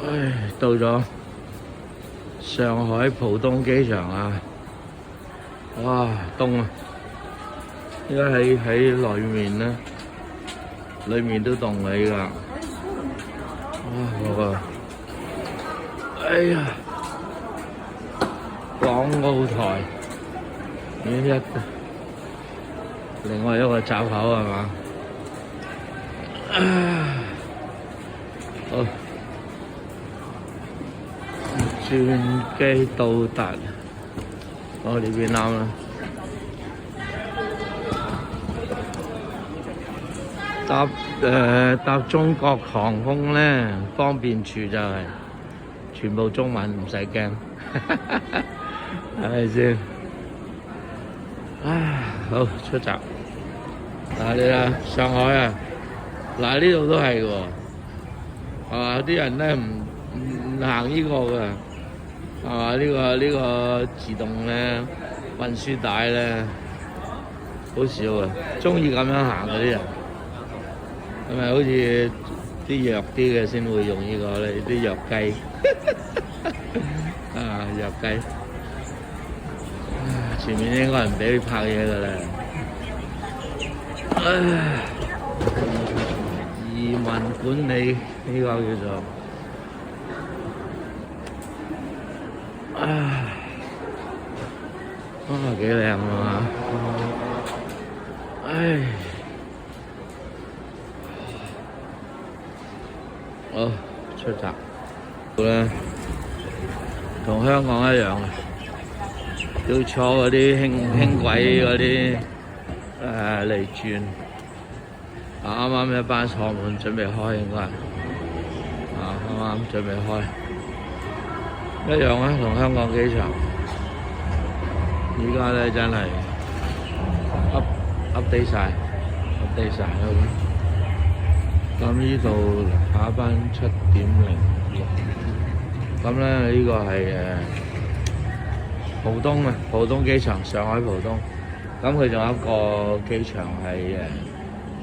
唉，到咗上海浦東機場啊！哇，凍啊！而家喺裏面咧，裏面都凍啊！依家，哇，哎呀，港澳台另外一個閘口係嘛？好，轉機到達，我呢邊啱啦。搭中國航空咧，方便處就係全部中文，唔使驚，係咪先？唉，好出閘。嗱你啊，上海啊，嗱呢度都係喎，係嘛？啲人咧唔行呢個㗎，係嘛？呢個自動咧運輸帶咧，好少啊，中意咁樣行嗰啲人。係咪好似啲弱啲嘅先會用呢個咧？啲弱雞啊，弱雞，前面應該唔俾你拍嘢㗎啦。移民管理呢個叫做幾靚啊嘛！唉。好，出閘咧，同香港一樣，要坐嗰啲輕軌嗰啲嚟轉。啱啱一班坐滿，準備開應該。啱啱準備開，一樣啊，同香港機場。而家咧真係 update 晒咁呢度下一班7:06，咁咧呢個係浦東啊，浦東機場，上海浦東。咁佢仲有一個機場係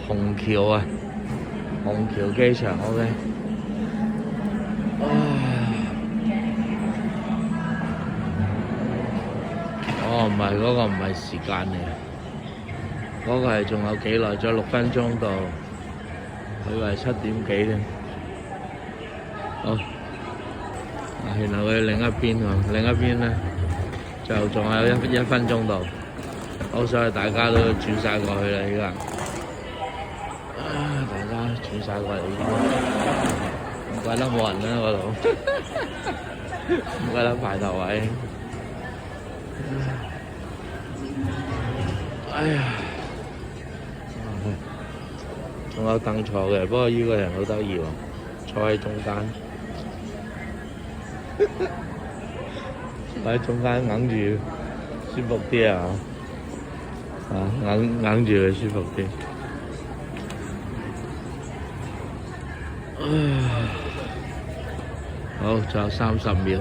虹橋啊，虹橋機場 OK。唔係嗰個唔係時間嚟，嗰個係仲有幾耐？仲有6分鐘到。佢話7點幾添，好，然後佢另一邊咧就仲有一分鐘到，好，所以大家都轉晒過去啦，依家，大家轉晒過嚟依家，唔怪得冇人啦嗰度，唔怪得排頭位，哎呀！仲有凳坐嘅，不過依個人好得意喎，坐喺中間，坐喺中間硬住舒服啲啊！硬住佢舒服啲。好，仲有30秒。